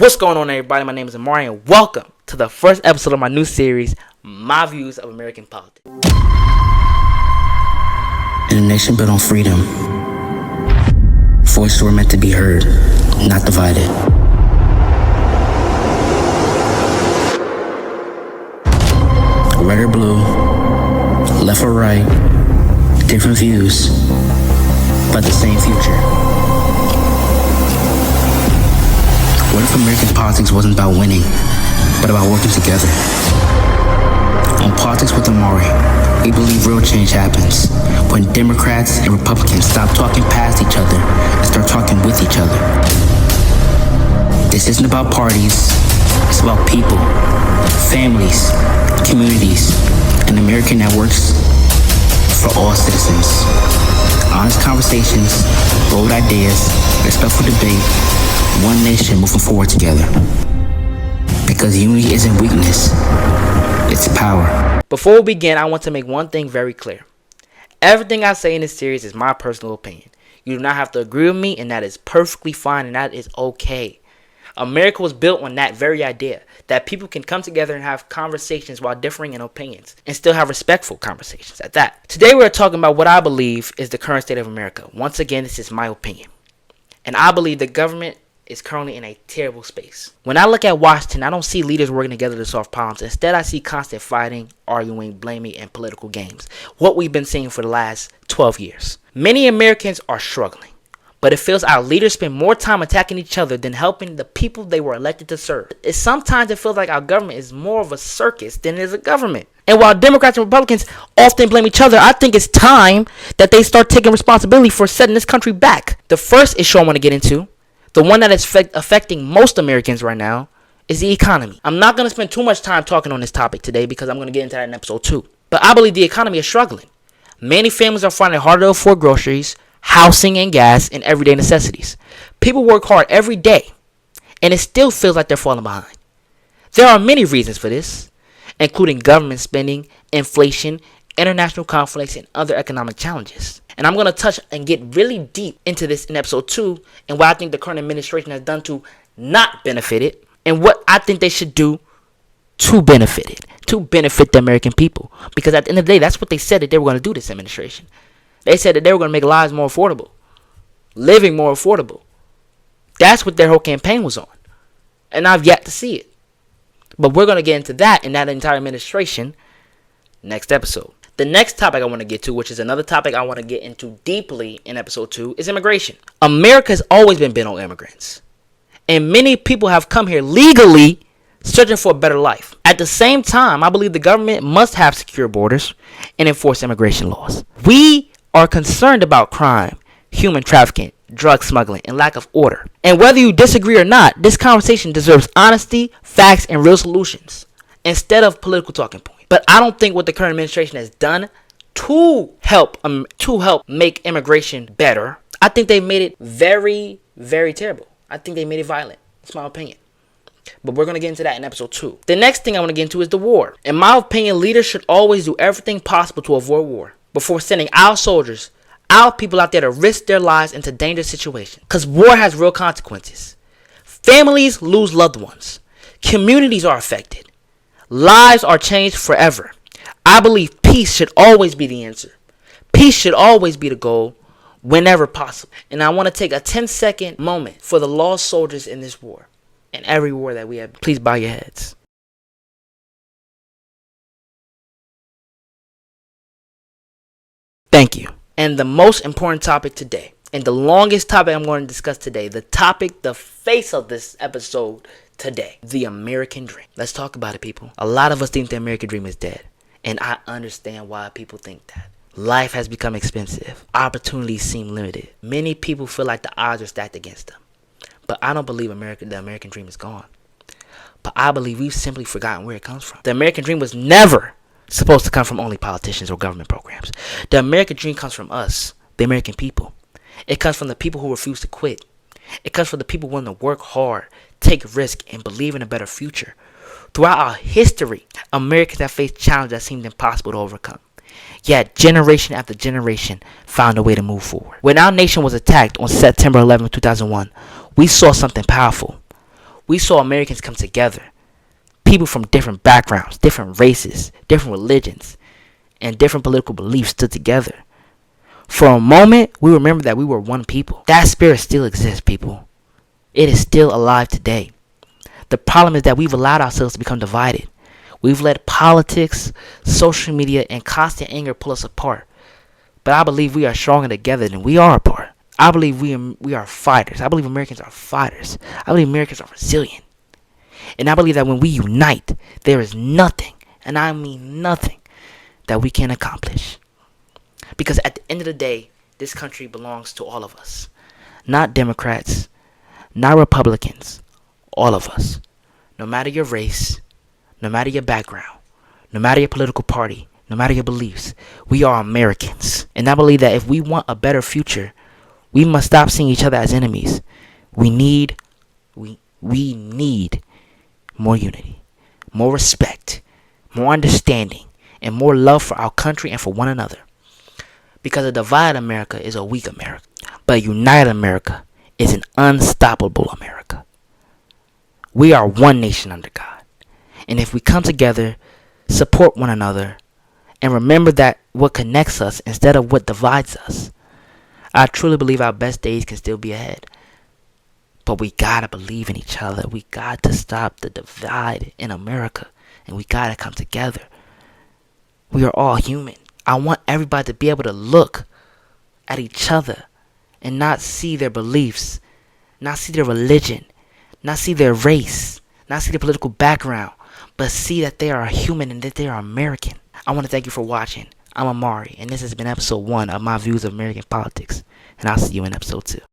What's going on, everybody? My name is Amari, and welcome to the first episode of my new series, My Views of American Politics. In a nation built on freedom, voices were meant to be heard, not divided. Red or blue, left or right, different views, but the same future. What if American politics wasn't about winning, but about working together? On Politics with Amari, we believe real change happens when Democrats and Republicans stop talking past each other and start talking with each other. This isn't about parties, it's about people, families, communities, an American that works for all citizens. Honest conversations, bold ideas, respectful debate, one nation moving forward together. Because unity isn't weakness, it's power. Before we begin, I want to make one thing very clear. Everything I say in this series is my personal opinion. You do not have to agree with me, and that is perfectly fine, and that is okay. America was built on that very idea, that people can come together and have conversations while differing in opinions, and still have respectful conversations at that. Today we're talking about what I believe is the current state of America. Once again, this is my opinion. And I believe the government is currently in a terrible space. When I look at Washington, I don't see leaders working together to solve problems. Instead, I see constant fighting, arguing, blaming, and political games. What we've been seeing for the last 12 years. Many Americans are struggling, but it feels our leaders spend more time attacking each other than helping the people they were elected to serve. Sometimes it feels like our government is more of a circus than it is a government. And while Democrats and Republicans often blame each other, I think it's time that they start taking responsibility for setting this country back. The first issue I want to get into, the one that is affecting most Americans right now, is the economy. I'm not going to spend too much time talking on this topic today because I'm going to get into that in episode 2. But I believe the economy is struggling. Many families are finding it harder to afford groceries, housing, and gas, and everyday necessities. People work hard every day, and it still feels like they're falling behind. There are many reasons for this, including government spending, inflation, international conflicts, and other economic challenges. And I'm going to touch and get really deep into this in episode 2 and what I think the current administration has done to not benefit it and what I think they should do to benefit it, to benefit the American people. Because at the end of the day, that's what they said that they were going to do, this administration. They said that they were going to make lives more affordable, living more affordable. That's what their whole campaign was on. And I've yet to see it. But we're going to get into that and that entire administration next episode. The next topic I want to get to, which is another topic I want to get into deeply in episode 2, is immigration. America has always been built on immigrants. And many people have come here legally searching for a better life. At the same time, I believe the government must have secure borders and enforce immigration laws. We are concerned about crime, human trafficking, drug smuggling, and lack of order. And whether you disagree or not, this conversation deserves honesty, facts, and real solutions instead of political talking points. But I don't think what the current administration has done to help make immigration better, I think they made it very, very terrible. I think they made it violent. That's my opinion. But we're going to get into that in episode 2. The next thing I want to get into is the war. In my opinion, leaders should always do everything possible to avoid war before sending our soldiers, our people out there to risk their lives into dangerous situations. Because war has real consequences. Families lose loved ones. Communities are affected. Lives are changed forever. I believe peace should always be the answer. Peace should always be the goal whenever possible. And I want to take a 10-second moment for the lost soldiers in this war and every war that we have. Please bow your heads. Thank you. And the most important topic today, and the longest topic I'm going to discuss today, the topic, the face of this episode today, the American dream. Let's talk about it, people. A lot of us think the American dream is dead, and I understand why people think that. Life has become expensive. Opportunities seem limited. Many people feel like the odds are stacked against them. But I don't believe the American dream is gone. But I believe we've simply forgotten where it comes from. The American dream was never supposed to come from only politicians or government programs. The American dream comes from us, the American people. It comes from the people who refuse to quit. It comes from the people willing to work hard, take risks, and believe in a better future. Throughout our history, Americans have faced challenges that seemed impossible to overcome. Yet, generation after generation found a way to move forward. When our nation was attacked on September 11, 2001, we saw something powerful. We saw Americans come together. People from different backgrounds, different races, different religions, and different political beliefs stood together. For a moment, we remember that we were one people. That spirit still exists, people. It is still alive today. The problem is that we've allowed ourselves to become divided. We've let politics, social media, and constant anger pull us apart. But I believe we are stronger together than we are apart. I believe we are fighters. I believe Americans are fighters. I believe Americans are resilient. And I believe that when we unite, there is nothing, and I mean nothing, that we can accomplish. Because at the end of the day, this country belongs to all of us. Not Democrats, not Republicans, all of us. No matter your race, no matter your background, no matter your political party, no matter your beliefs, we are Americans. And I believe that if we want a better future, we must stop seeing each other as enemies. We need more unity, more respect, more understanding, and more love for our country and for one another. Because a divided America is a weak America, but a united America is an unstoppable America. We are one nation under God. And if we come together, support one another, and remember that what connects us instead of what divides us, I truly believe our best days can still be ahead. But we gotta believe in each other. We got to stop the divide in America, and we gotta come together. We are all human. I want everybody to be able to look at each other and not see their beliefs, not see their religion, not see their race, not see their political background, but see that they are human and that they are American. I want to thank you for watching. I'm Amari, and this has been episode 1 of my views of American politics, and I'll see you in episode 2.